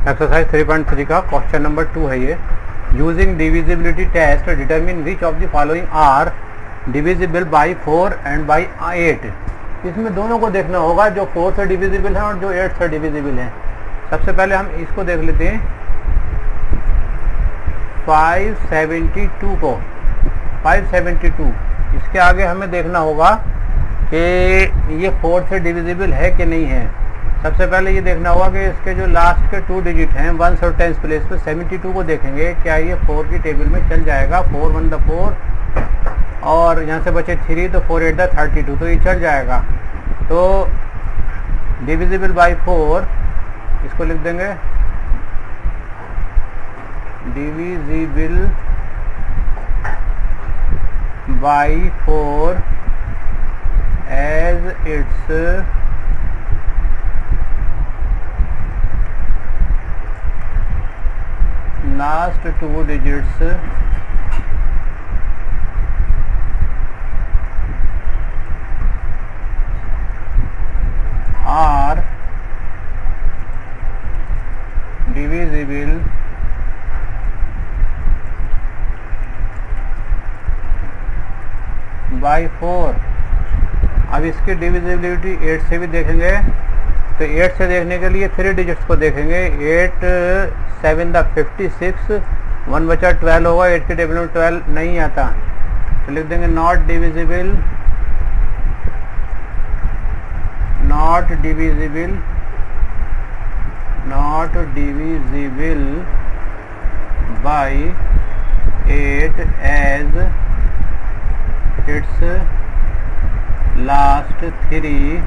Exercise 3.3 का question number 2 है ये। Using divisibility test determine which of the following are divisible by 4 and by 8। इसमें दोनों को देखना होगा, जो 4 से डिविजिबल है और जो 8 से डिविजिबल है। सबसे पहले हम इसको देख लेते हैं, 572 को। 572 इसके आगे हमें देखना होगा कि ये 4 से डिविजिबल है कि नहीं है। सबसे पहले ये देखना होगा कि इसके जो लास्ट के 2 डिजिट हैं 1 और 10 प्लेस पे 72 को देखेंगे, क्या ये 4 की टेबल में चल जाएगा। 4 1 द 4 और यहाँ से बचे 3 तो 4 8 द 32, तो ये चल जाएगा। तो डिविजिबल बाई 4 इसको लिख देंगे, divisible by 4 as it's last 2 digits are divisible by 4। अब इसकी डिविजिबिलिटी 8 से भी देखेंगे, तो 8 से देखने के लिए 3 डिजिट्स को देखेंगे। 8 7 द 56, 1 बचा 12 होगा। 8 की टेबल में 12 नहीं आता, तो लिख देंगे not divisible, not divisible, not divisible by 8 as it's last 3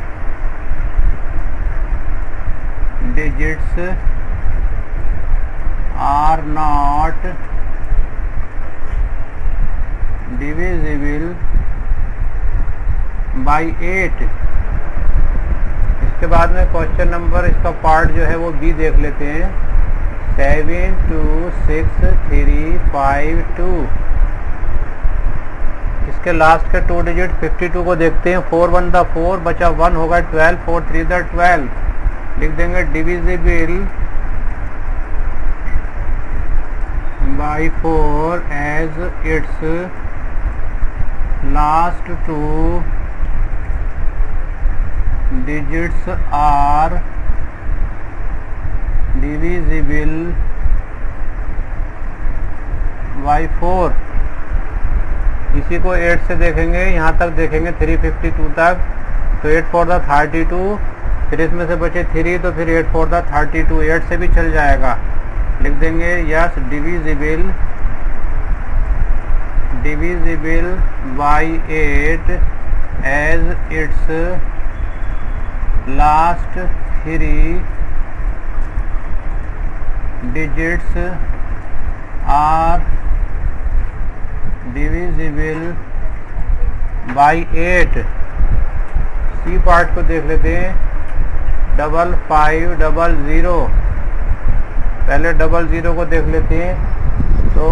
digits are not divisible by 8। इसके बाद में क्वेश्चन नंबर इसका पार्ट जो है वो बी देख लेते हैं। 7 2 6 3 5 2 इसके लास्ट के 2 डिजिट 52 को देखते हैं। 4 1 द 4 बचा 1 होगा 12, 4 3 द 12, लिख देंगे divisible by 4 as it's last 2 digits are divisible by 4। इसी को 8 से देखेंगे, यहाँ तक देखेंगे 352 तक, तो 8 4 द 32, फिर इसमें से बचे 3, तो फिर 8 4 द 32, 8 से भी चल जाएगा। लिख देंगे yes divisible, divisible by 8 as it's last 3 digits are divisible by 8। C part को देख लेते हैं। 5500, पहले 00 को देख लेते हैं। तो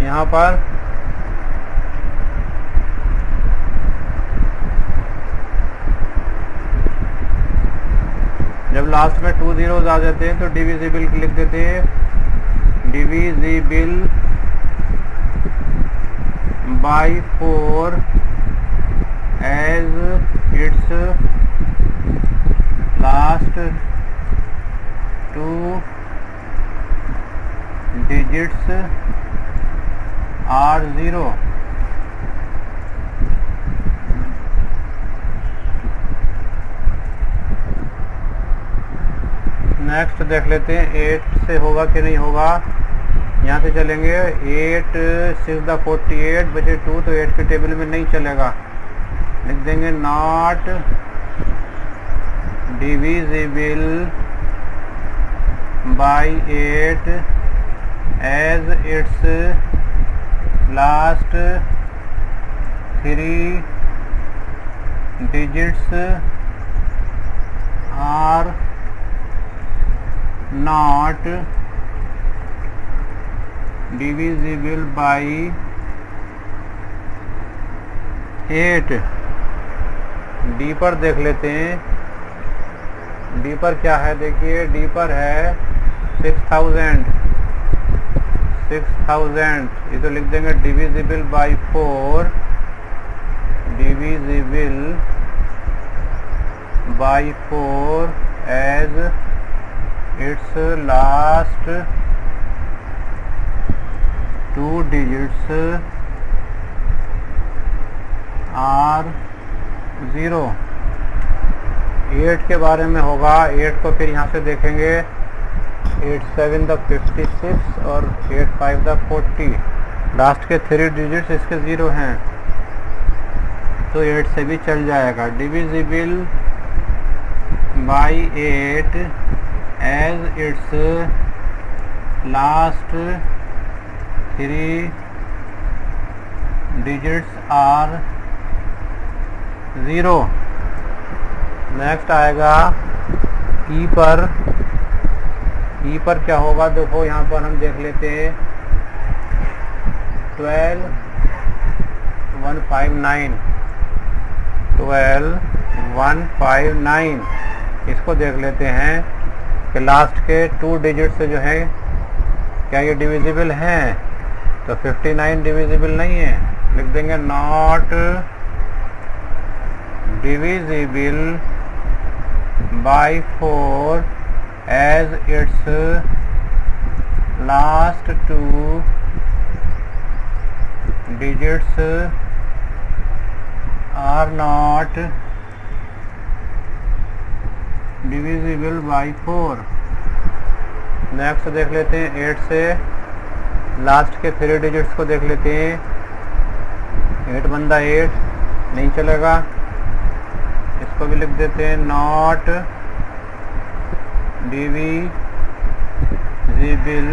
यहाँ पर जब लास्ट में 2 zeros आ जाते हैं तो डिविजिबल लिख देते हैं, divisible by 4 as it's last 2 digits are 0। Next देख लेते हैं 8 से होगा कि नहीं होगा। यहाँ से चलेंगे, 8 6 द 48 बचे 2, तो 8 के टेबल में नहीं चलेगा। लिख देंगे not divisible by 8 as it's last 3 digits are not divisible by 8। D पर देख लेते हैं। डी पर क्या है, देखिए डी पर है 6000। ये तो लिख देंगे divisible by 4, divisible by 4 as it's last 2 digits are 0। 8 के बारे में होगा। 8 को फिर यहाँ से देखेंगे, 8 7 द 56 और 8 5 द 40। लास्ट के 3 डिजिट्स इसके 0 हैं, तो 8 से भी चल जाएगा। Divisible by 8 as it's last 3 digits are 0। Next आएगा ई पर। ई पर क्या होगा, देखो यहाँ पर हम देख लेते हैं 12159। 12159 इसको देख लेते हैं कि लास्ट के 2 डिजिट से जो है क्या ये डिविजिबल हैं, तो 59 डिविजिबल नहीं है, लिख देंगे not divisible by 4 as its last 2 digits are not divisible by 4। Next देख लेते हैं 8 से लास्ट के 3 डिजिट्स को देख लेते हैं। 8 बंदा 8 नहीं चलेगा, इसको भी लिख देते हैं not divisible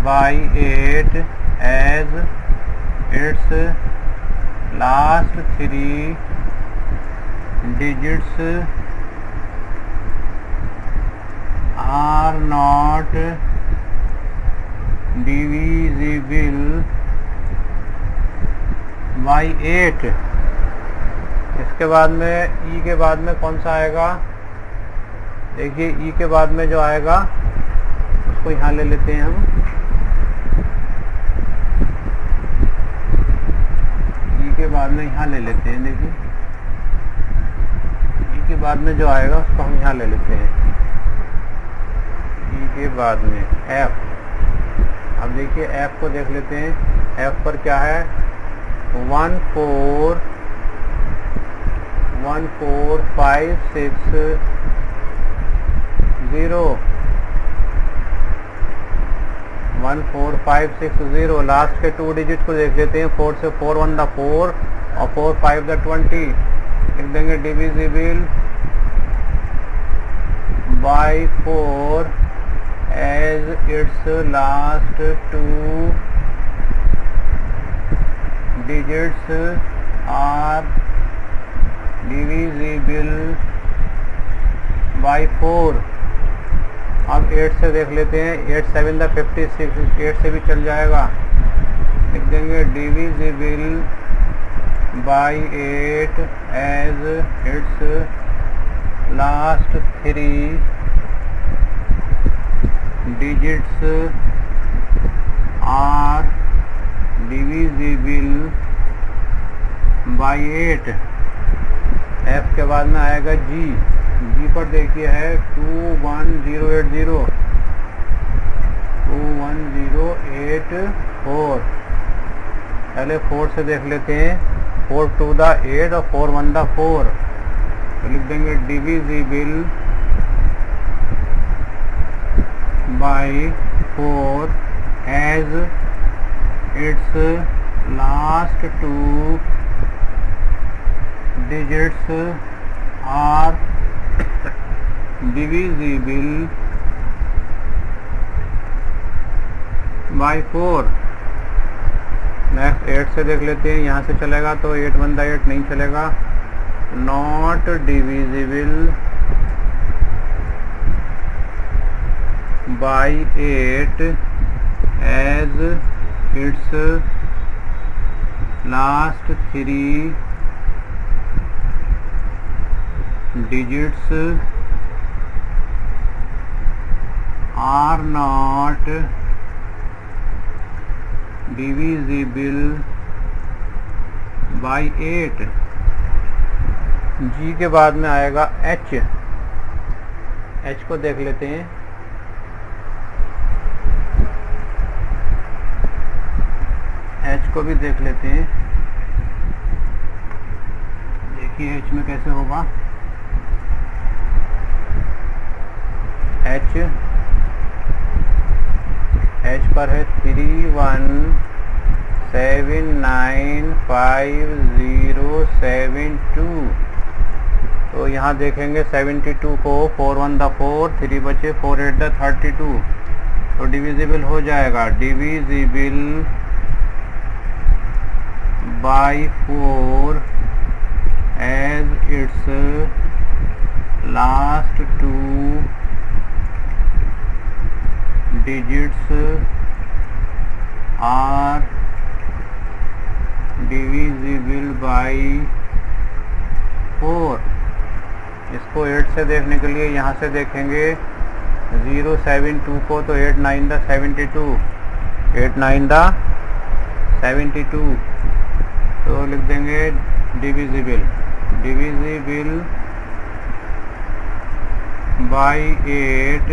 by 8 as its last 3 digits are not divisible by 8। इसके बाद में ई के बाद में कौन सा आएगा, देखिए ई के बाद में जो आएगा उसको यहाँ ले लेते हैं हम। ई के बाद में यहाँ ले लेते हैं, देखिए ई के बाद में जो आएगा उसको हम यहाँ ले लेते हैं। ई के बाद में एफ। अब देखिए एफ को देख लेते हैं। एफ पर क्या है, 14560 14560। लास्ट के 2 डिजिट को देख लेते हैं। 4 से 4 1 द 4 और 4 5 द 20, लिख देंगे divisible by 4 as it's last 2 digits are divisible by 4। अब 8 से देख लेते हैं। 8 7 द 56, 8 से भी चल जाएगा, लिख देंगे divisible by 8 as it's last 3 digits are divisible by 8। F के बाद में आएगा जी। जी पर देखिए है 21080 21084। पहले 4 से देख लेते हैं। 4 2 द 8 और 4 1 द 4, तो लिख देंगे divisible by 4 as it's last 2 digits are divisible by 4। Next 8 से देख लेते हैं। यहाँ से चलेगा तो 8 1 द 8 नहीं चलेगा, not divisible by 8 as it's last 3 digits are not divisible by 8। G के बाद में आएगा H। H को देख लेते हैं। H को भी देख लेते हैं। देखिए H में कैसे होगा। H पर है 31795072। तो यहाँ देखेंगे 72 को 4 1 द 4, 3 बचे, 4 8 द 32। तो डिविजिबल हो जाएगा, divisible by 4 as it's last 2 digits are divisible by 4। इसको 8 से देखने के लिए यहाँ से देखेंगे 072 को, तो 8 9 द 72, 8 9 द 72। तो लिख देंगे divisible, divisible by 8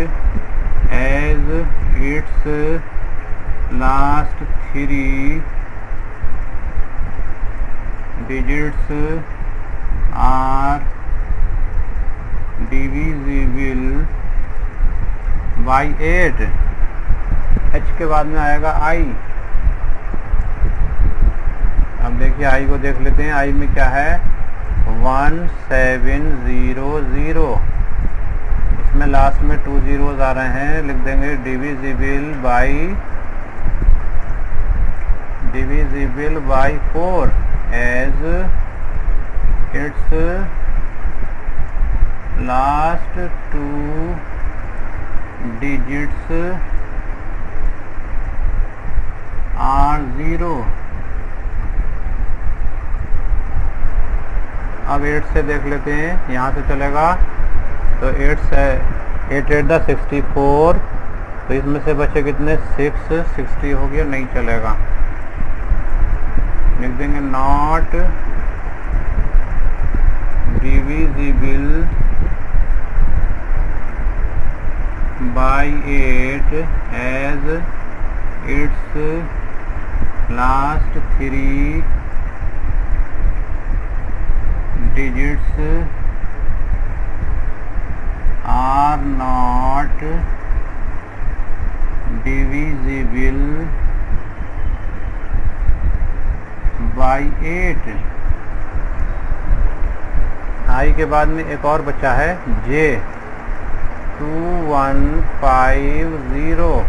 as its last 3 digits are divisible by 8। H के बाद में आएगा I। अब देखिए I को देख लेते हैं। I में क्या है, 1700। इसमें लास्ट में 2 zeros आ रहे हैं, लिख देंगे divisible by 4 as it's last 2 digits are 0। अब 8 से देख लेते हैं, यहाँ से चलेगा। तो 8 8 द 64। तो इसमें से बचे कितने, 6, 60 हो गया, नहीं चलेगा। लिख देंगे not divisible by 8 as it's last 3 digits are not divisible by 8। I के बाद में एक और बच्चा है J, 2150।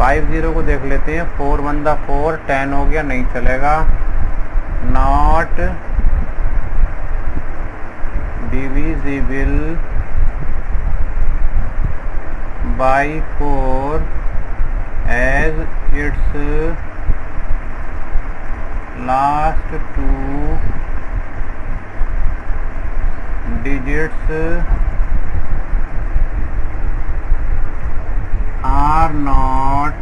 50 को देख लेते हैं। 4 1 द 4, 10 हो गया, नहीं चलेगा। Not divisible by 4 as its last 2 digits are not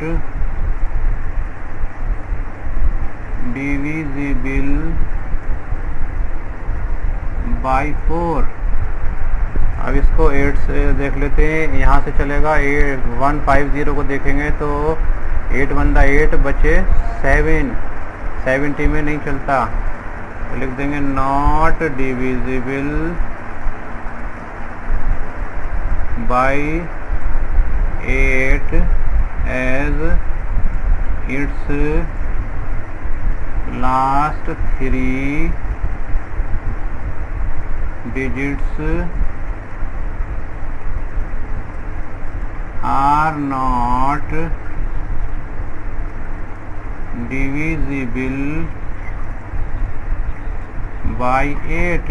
divisible by 4। अब इसको 8 से देख लेते हैं। यहाँ से चलेगा 150 को देखेंगे तो 8 1 द 8 बचे 7, 70 में नहीं चलता। तो लिख देंगे not divisible by 8 as it's last 3 digits are not divisible by 8।